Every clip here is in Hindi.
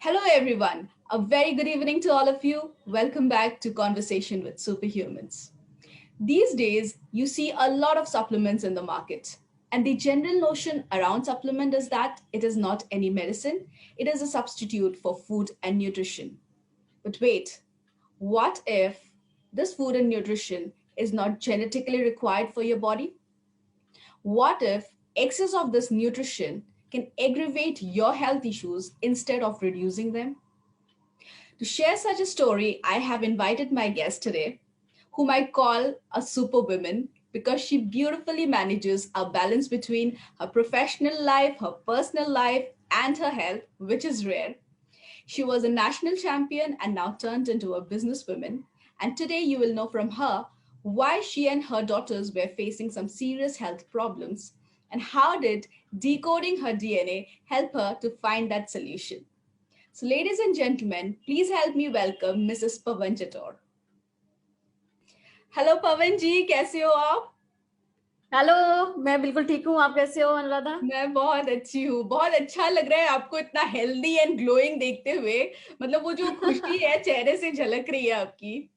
Hello, everyone. A very good evening to all of you. Welcome back to Conversation with Superhumans. These days, you see a lot of supplements in the market. And the general notion around supplement is that it is not any medicine, it is a substitute for food and nutrition. But wait, what if this food and nutrition is not genetically required for your body? What if excess of this nutrition can aggravate your health issues instead of reducing them? To share such a story, I have invited my guest today, whom I call a superwoman because she beautifully manages a balance between her professional life, her personal life, and her health, which is rare. She was a national champion and now turned into a businesswoman. And today you will know from her why she and her daughters were facing some serious health problems and how did decoding her DNA help her to find that solution. So, ladies and gentlemen, please help me welcome Mrs. Pawan Chator. Hello Pawan ji, कैसे हो आप? हेलो। मैं बिल्कुल ठीक हूँ। आप कैसे हो अनुराधा? मैं बहुत अच्छी हूँ। बहुत अच्छा लग रहा है आपको इतना हेल्दी एंड ग्लोइंग देखते हुए। मतलब वो जो खुशी है चेहरे से झलक रही है आपकी।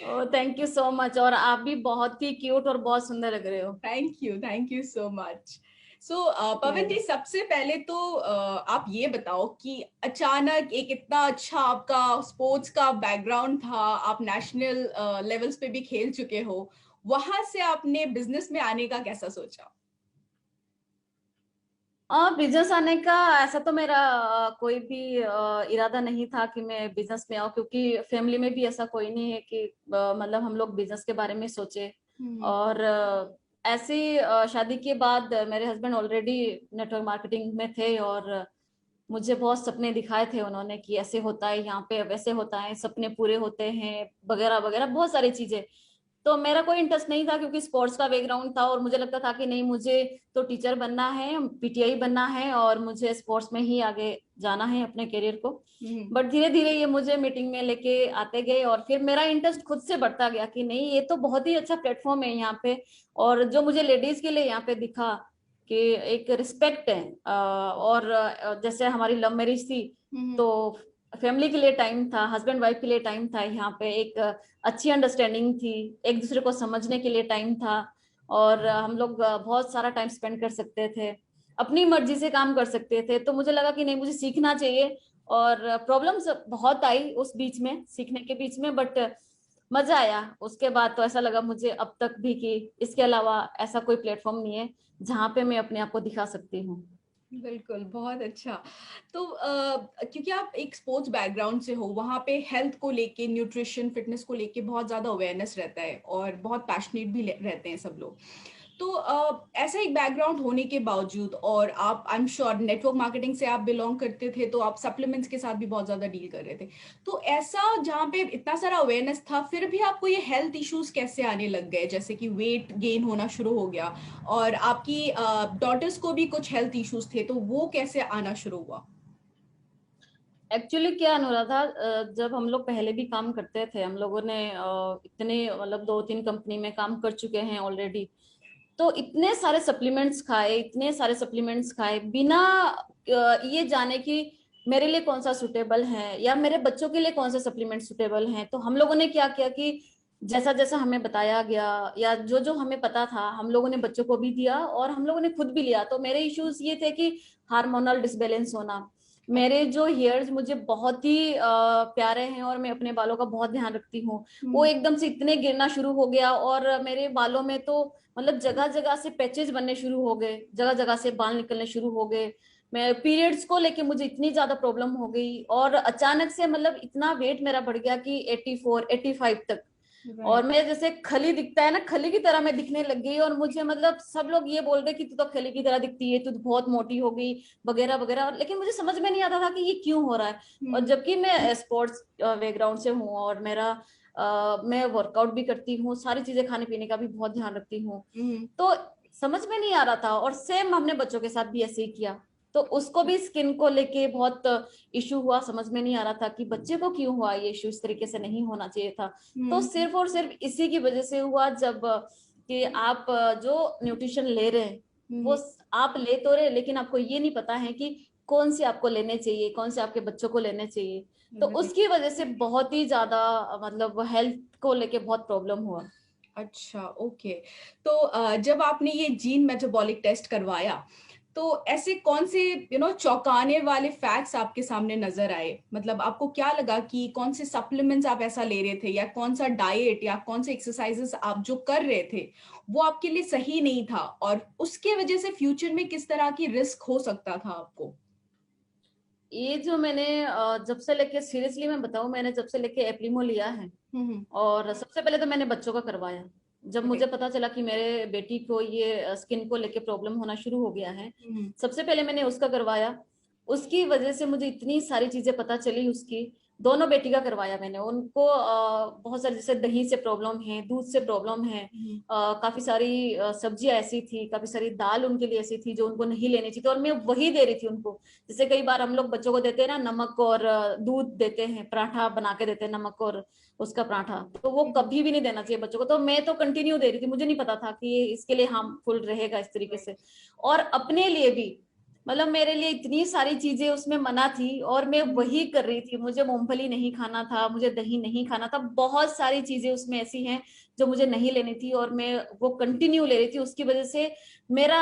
ओ थैंक यू सो मच। और आप भी बहुत ही क्यूट और बहुत सुंदर लग रहे हो। Thank you so much. So Pawan ji, yes. सबसे पहले तो आप ये बताओ कि अचानक एक इतना अच्छा आपका स्पोर्ट्स का बैकग्राउंड था, आप नेशनल लेवल्स पे भी खेल चुके हो, वहां से आपने बिजनेस में आने का कैसा सोचा? बिजनेस आने का ऐसा तो मेरा कोई भी इरादा नहीं था कि मैं बिजनेस में आऊँ, क्योंकि फैमिली में भी ऐसा कोई नहीं है कि मतलब हम लोग बिजनेस के बारे में सोचे। हम्म। और ऐसी शादी के बाद मेरे हस्बैंड ऑलरेडी नेटवर्क मार्केटिंग में थे, और मुझे बहुत सपने दिखाए थे उन्होंने कि ऐसे होता है यहाँ पे, वैसे होता है, सपने पूरे होते हैं वगैरह वगैरह बहुत सारी चीजें। तो मेरा कोई इंटरेस्ट नहीं था, क्योंकि स्पोर्ट्स का बैकग्राउंड था और मुझे लगता था कि नहीं, मुझे तो टीचर बनना है, पीटीआई बनना है, और मुझे स्पोर्ट्स में ही आगे जाना है अपने करियर को। हम्म। बट धीरे धीरे ये मुझे मीटिंग में लेके आते गए, और फिर मेरा इंटरेस्ट खुद से बढ़ता गया कि नहीं, ये तो बहुत ही अच्छा प्लेटफॉर्म है यहाँ पे। और जो मुझे लेडीज के लिए यहाँ पे दिखा कि एक रिस्पेक्ट है, और जैसे हमारी लव मैरिज थी, हम्म। तो फैमिली के लिए टाइम था, हस्बैंड वाइफ के लिए टाइम था, यहाँ पे एक अच्छी अंडरस्टैंडिंग थी, एक दूसरे को समझने के लिए टाइम था। और हम लोग बहुत सारा टाइम स्पेंड कर सकते थे, अपनी मर्जी से काम कर सकते थे। तो मुझे लगा कि नहीं, मुझे सीखना चाहिए। और प्रॉब्लम्स बहुत आई उस बीच में, सीखने के बीच में, बट मजा आया। उसके बाद तो ऐसा लगा मुझे अब तक भी कि इसके अलावा ऐसा कोई प्लेटफॉर्म नहीं है जहां पे मैं अपने आप को दिखा सकती हूँ। बिल्कुल, बहुत अच्छा। तो क्योंकि आप एक स्पोर्ट्स बैकग्राउंड से हो, वहाँ पे हेल्थ को लेके, न्यूट्रिशन, फिटनेस को लेके बहुत ज़्यादा अवेयरनेस रहता है और बहुत पैशनेट भी रहते हैं सब लोग। तो ऐसा एक बैकग्राउंड होने के बावजूद, और आप I am sure network marketing से आप बिलोंग करते थे, तो आप सप्लीमेंट्स के साथ भी बहुत ज़्यादा डील कर रहे थे। तो ऐसा जहाँ पे इतना सारा अवेयरनेस था, फिर भी आपको ये हेल्थ इश्यूज कैसे आने लग गए? जैसे कि वेट गेन होना शुरू हो गया और आपकी डॉटर्स को भी कुछ हेल्थ इश्यूज थे, तो वो कैसे आना शुरू हुआ? एक्चुअली क्या अनुराधा, जब हम लोग पहले भी काम करते थे, हम लोगों ने इतने मतलब दो तीन कंपनी में काम कर चुके हैं ऑलरेडी। तो इतने सारे सप्लीमेंट्स खाए, इतने सारे सप्लीमेंट्स खाए बिना ये जाने कि मेरे लिए कौन सा सुटेबल है या मेरे बच्चों के लिए कौन से सप्लीमेंट सुटेबल हैं। तो हम लोगों ने क्या किया कि जैसा जैसा हमें बताया गया या जो जो हमें पता था, हम लोगों ने बच्चों को भी दिया और हम लोगों ने खुद भी लिया। तो मेरे इश्यूज ये थे कि हार्मोनल डिसबैलेंस होना, मेरे जो हेयर्स मुझे बहुत ही प्यारे हैं और मैं अपने बालों का बहुत ध्यान रखती हूँ, वो हम्म। एकदम से इतने गिरना शुरू हो गया। और मेरे बालों में तो मतलब जगह जगह से पैचेस बनने शुरू हो गए, जगह जगह से बाल निकलने शुरू हो गए। मैं पीरियड्स को लेके मुझे इतनी ज्यादा प्रॉब्लम हो गई, और अचानक से मतलब इतना वेट मेरा बढ़ गया कि 84 85 तक। और राइट। मैं जैसे खली दिखता है ना, खली की तरह मैं दिखने लग गई। और मुझे मतलब सब लोग ये बोल रहे कि तू तो खली की तरह दिखती है, तू तो बहुत मोटी हो गई वगैरह वगैरह। लेकिन मुझे समझ में नहीं आता था कि ये क्यों हो रहा है। और हम्म। जबकि मैं स्पोर्ट्स बैकग्राउंड से हूँ, और मेरा मैं वर्कआउट भी करती हूँ, सारी चीजें खाने पीने का भी बहुत ध्यान रखती हूँ। हम्म। तो समझ में नहीं आ रहा था। और सेम हमने बच्चों के साथ भी ऐसे ही किया। तो उसको भी स्किन को लेके बहुत इशू हुआ, समझ में नहीं आ रहा था कि बच्चे को क्यों हुआ ये इशू, इस तरीके से नहीं होना चाहिए था। तो हम्म। सिर्फ और सिर्फ इसी की वजह से हुआ, जब कि आप जो न्यूट्रिशन ले रहे हैं वो हम्म। आप ले तो रहे, लेकिन आपको ये नहीं पता है कि कौन से आपको लेने चाहिए, कौन से आपके बच्चों को लेने चाहिए। तो Right. उसकी वजह से बहुत ही ज्यादा मतलब हेल्थ को लेके बहुत प्रॉब्लम हुआ। अच्छा, ओके। तो जब आपने ये जीन मेटाबॉलिक टेस्ट करवाया, तो ऐसे कौन से चौंकाने वाले फैक्ट्स आपके सामने नजर आए? मतलब आपको क्या लगा कि कौन से सप्लीमेंट्स आप ऐसा ले रहे थे, या कौन सा डाइट या कौन से एक्सरसाइजेस आप जो कर रहे थे वो आपके लिए सही नहीं था, और उसके वजह से फ्यूचर में किस तरह की रिस्क हो सकता था आपको? ये जो मैंने जब से लेके, सीरियसली मैं बताऊं, मैंने जब से लेके एप्लीमो लिया है, हम्म। और सबसे पहले तो मैंने बच्चों का करवाया। जब मुझे राइट। पता चला कि मेरे बेटी को ये स्किन को लेके प्रॉब्लम होना शुरू हो गया है, हम्म। सबसे पहले मैंने उसका करवाया। उसकी वजह से मुझे इतनी सारी चीजें पता चली उसकी। दोनों बेटी का करवाया मैंने। उनको बहुत सारी, जैसे दही से प्रॉब्लम है, दूध से प्रॉब्लम है, हम्म। काफी सारी सब्जियां ऐसी थी, काफी सारी दाल उनके लिए ऐसी थी जो उनको नहीं लेनी चाहिए थी, और मैं वही दे रही थी उनको। जैसे कई बार हम लोग बच्चों को देते हैं ना, नमक और दूध देते हैं, पराठा बना के देते हैं नमक और उसका पराठा, तो वो हम्म। कभी भी नहीं देना चाहिए बच्चों को। तो मैं तो कंटिन्यू दे रही थी, मुझे नहीं पता था कि ये इसके लिए हार्मफुल रहेगा इस तरीके से। और अपने लिए भी, मतलब मेरे लिए इतनी सारी चीजें उसमें मना थी और मैं वही कर रही थी। मुझे मूंगफली नहीं खाना था, मुझे दही नहीं खाना था, बहुत सारी चीजें उसमें ऐसी हैं जो मुझे नहीं लेनी थी, और मैं वो कंटिन्यू ले रही थी। उसकी वजह से मेरा,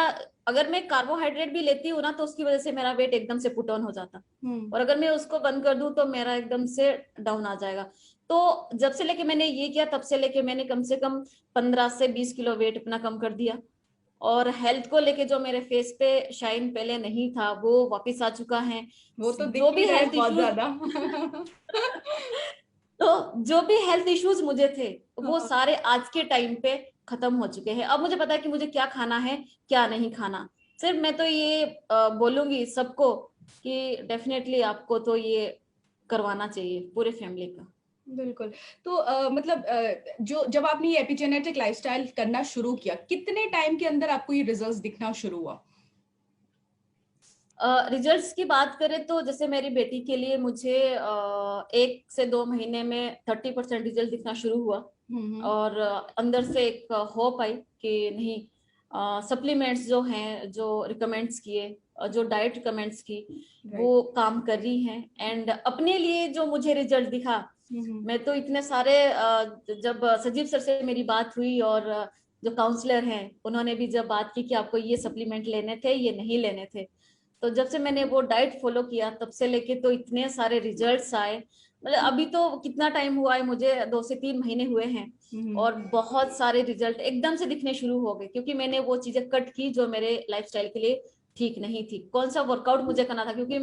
अगर मैं कार्बोहाइड्रेट भी लेती हूँ ना, तो उसकी वजह से मेरा वेट एकदम से पुट ऑन हो जाता, हम्म। और अगर मैं उसको बंद कर दूं तो मेरा एकदम से डाउन आ जाएगा। तो जब से लेके मैंने ये किया, तब से लेके मैंने कम से कम 15 से 20 किलो वेट अपना कम कर दिया। और हेल्थ को लेके जो मेरे फेस पे शाइन पहले नहीं था, वो वापस आ चुका है। वो तो दिख जो ही भी रहा है हेल्थ बहुत इश्यूज ज्यादा। तो जो भी हेल्थ इश्यूज मुझे थे, वो हाँ। सारे आज के टाइम पे खत्म हो चुके हैं। अब मुझे पता है कि मुझे क्या खाना है, क्या नहीं खाना। सिर्फ मैं तो ये बोलूंगी सबको कि डेफिनेटली आपको तो ये करवाना चाहिए, पूरे फैमिली का। बिल्कुल। तो मतलब जो जब आपने ये एपिजेनेटिक लाइफस्टाइल करना शुरू किया, कितने टाइम के अंदर आपको ये रिजल्ट्स दिखना शुरू हुआ? रिजल्ट्स की बात करें तो जैसे मेरी बेटी के लिए मुझे 1 से 2 महीने में 30% रिजल्ट दिखना शुरू हुआ। हम्म। और अंदर से एक होप आई कि नहीं, सप्लीमेंट्स जो हैं, जो रिकमेंड्स किए, जो डाइट रिकमेंड्स की, राइट। वो काम कर रही हैं। एंड अपने लिए जो मुझे रिजल्ट दिखा, हम्म। मैं तो इतने सारे जब सजीव सर से मेरी बात हुई, और जो काउंसलर हैं उन्होंने भी जब बात की कि आपको ये सप्लीमेंट लेने थे, ये नहीं लेने थे, तो जब से मैंने वो डाइट फॉलो किया, तब से लेके तो इतने सारे रिजल्ट्स आए। मतलब अभी तो कितना टाइम हुआ है मुझे, 2 से 3 महीने हुए हैं, हम्म। और बहुत सारे रिजल्ट एकदम से दिखने शुरू हो गए, क्योंकि मैंने वो चीजें कट की जो मेरे लाइफस्टाइल के लिए ठीक नहीं थी। कौन सा वर्कआउट मुझे करना था, क्योंकि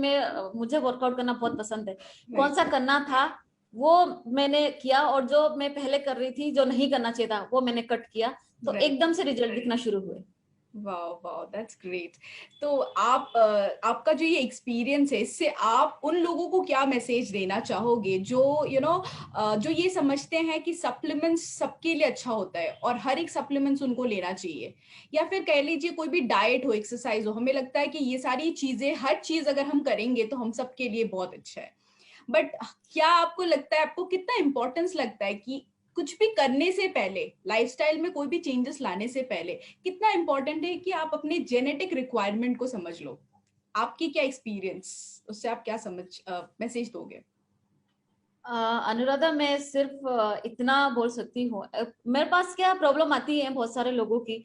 मुझे वर्कआउट करना बहुत पसंद है, कौन राइट। सा करना था वो मैंने किया, और जो मैं पहले कर रही थी जो नहीं करना चाहिए था वो मैंने कट किया। तो राइट। एकदम से रिजल्ट दिखना शुरू हुए। वाह वाह, दैट्स ग्रेट। तो आप आपका जो ये एक्सपीरियंस है, इससे आप उन लोगों को क्या मैसेज देना चाहोगे जो जो ये समझते हैं कि सप्लीमेंट्स सबके लिए अच्छा होता है और हर एक सप्लीमेंट्स उनको लेना चाहिए, या फिर कह लीजिए कोई भी डाइट हो, एक्सरसाइज हो, हमें लगता है कि ये सारी चीजें, हर चीज अगर हम करेंगे तो हम सबके लिए बहुत अच्छा है, बट क्या आपको लगता है, आपको कितना इंपॉर्टेंस लगता है कि कुछ भी करने से पहले, लाइफस्टाइल में कोई भी चेंजेस लाने से पहले, कितना इंपॉर्टेंट है कि आप अपने जेनेटिक रिक्वायरमेंट को समझ लो? आपकी क्या एक्सपीरियंस, उससे आप क्या समझ मैसेज दोगे? अनुराधा, मैं सिर्फ इतना बोल सकती हूँ। मेरे पास क्या प्रॉब्लम आती है बहुत सारे लोगों की,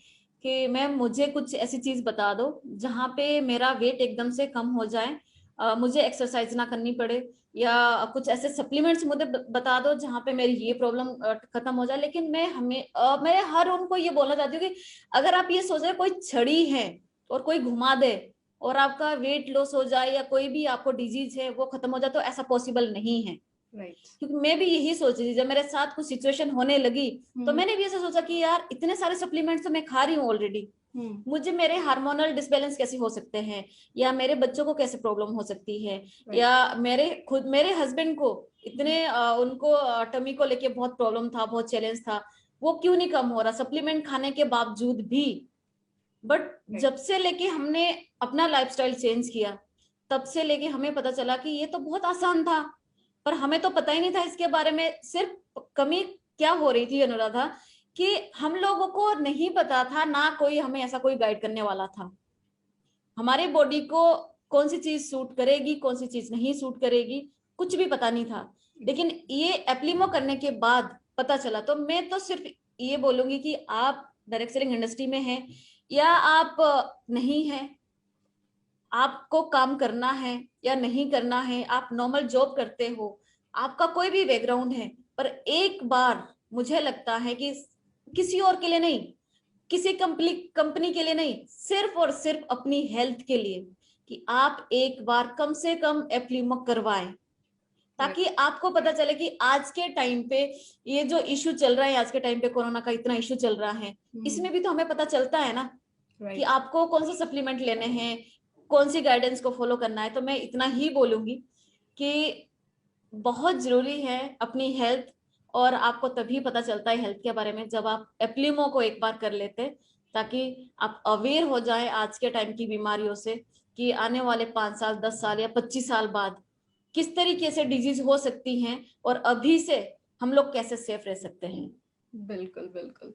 कि मैम मुझे कुछ ऐसी चीज बता दो जहाँ पे मेरा वेट एकदम से कम हो जाए, मुझे एक्सरसाइज ना करनी पड़े, या कुछ ऐसे सप्लीमेंट्स मुझे बता दो जहाँ पे मेरी ये प्रॉब्लम खत्म हो जाए। लेकिन मैं हर उनको ये बोलना चाहती हूँ कि अगर आप ये सोच रहे कोई छड़ी है और कोई घुमा दे और आपका वेट लॉस हो जाए, या कोई भी आपको डिजीज है वो खत्म हो जाए, तो ऐसा पॉसिबल नहीं है। राइट। क्योंकि मैं भी यही सोच रही थी जब मेरे साथ कुछ सिचुएशन होने लगी, तो हम्म। मैंने भी ऐसा सोचा कि यार इतने सारे सप्लीमेंट्स तो मैं खा रही हूँ ऑलरेडी, हम्म। मुझे मेरे हार्मोनल डिसबैलेंस कैसे हो सकते हैं, या मेरे बच्चों को कैसे प्रॉब्लम हो सकती है, राइट। या मेरे हस्बैंड को इतने उनको टमी को लेके बहुत प्रॉब्लम था, बहुत चैलेंज था, वो क्यों नहीं कम हो रहा सप्लीमेंट खाने के बावजूद भी। But right. जब से लेके हमने अपना लाइफस्टाइल चेंज किया, तब से लेके हमें पता चला कि ये तो बहुत आसान था, पर हमें तो पता ही नहीं था इसके बारे में। सिर्फ कमी क्या हो रही थी अनुराधा, कि हम लोगों को नहीं पता था, ना कोई हमें ऐसा कोई गाइड करने वाला था। हमारे बॉडी को कौन सी चीज सूट करेगी, कौन सी चीज नहीं सूट करेगी, कुछ भी पता नहीं था। लेकिन ये एप्लीमो करने के बाद पता चला। तो मैं तो सिर्फ ये बोलूंगी कि आप डायरेक्ट सेलिंग इंडस्ट्री में हैं या आप नहीं हैं, आपको काम करना है या नहीं करना है, आप नॉर्मल जॉब करते हो, आपका कोई भी बैकग्राउंड है, पर एक बार मुझे लगता है कि किसी और के लिए नहीं, किसी कंपनी के लिए नहीं, सिर्फ और सिर्फ अपनी हेल्थ के लिए, कि आप एक बार कम से कम एप्लीमो करवाएं, ताकि आपको पता चले कि आज के टाइम पे ये जो इश्यू चल रहा है, आज के टाइम पे कोरोना का इतना इश्यू चल रहा है, इसमें भी तो हमें पता चलता है ना कि आपको कौन से सप्लीमेंट लेने हैं, कौन सी गाइडेंस को फॉलो करना है। तो मैं इतना ही बोलूंगी कि बहुत जरूरी है अपनी हेल्थ, और आपको तभी पता चलता है हेल्थ के बारे में जब आप एप्लीमो को एक बार कर लेते, ताकि आप अवेयर हो जाए आज के टाइम की बीमारियों से, कि आने वाले 5 साल 10 साल या 25 साल बाद किस तरीके से डिजीज हो सकती हैं, और अभी से हम लोग कैसे सेफ रह सकते हैं। बिल्कुल बिल्कुल।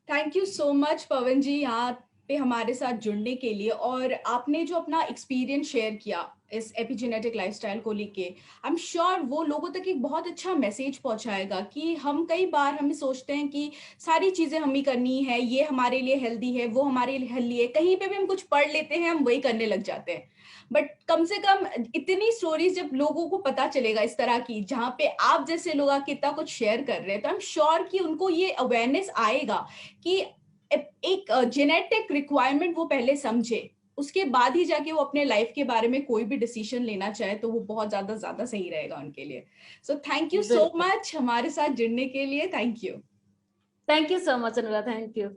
थैंक यू सो मच पवन जी यहाँ पे हमारे साथ जुड़ने के लिए, और आपने जो अपना एक्सपीरियंस शेयर किया इस एपिजेनेटिक लाइफस्टाइल को लेके, आई एम श्योर वो लोगों तक एक बहुत अच्छा मैसेज पहुंचाएगा कि हम कई बार हमें सोचते हैं कि सारी चीजें हम ही करनी है, ये हमारे लिए हेल्दी है, वो हमारे लिए हेल्दी है, कहीं पे भी हम कुछ पढ़ लेते हैं हम वही करने लग जाते हैं। बट कम से कम इतनी स्टोरीज जब लोगों को पता चलेगा इस तरह की, जहाँ पे आप जैसे लोग आके इतना कुछ शेयर कर रहे हैं, तो आई एम श्योर कि उनको ये अवेयरनेस आएगा कि एक जेनेटिक रिक्वायरमेंट वो पहले समझे, उसके बाद ही जाके वो अपने लाइफ के बारे में कोई भी डिसीजन लेना चाहे तो वो बहुत ज्यादा सही रहेगा उनके लिए। So thank you so much हमारे साथ जुड़ने के लिए। Thank you. Thank you so much Anuradha, thank you.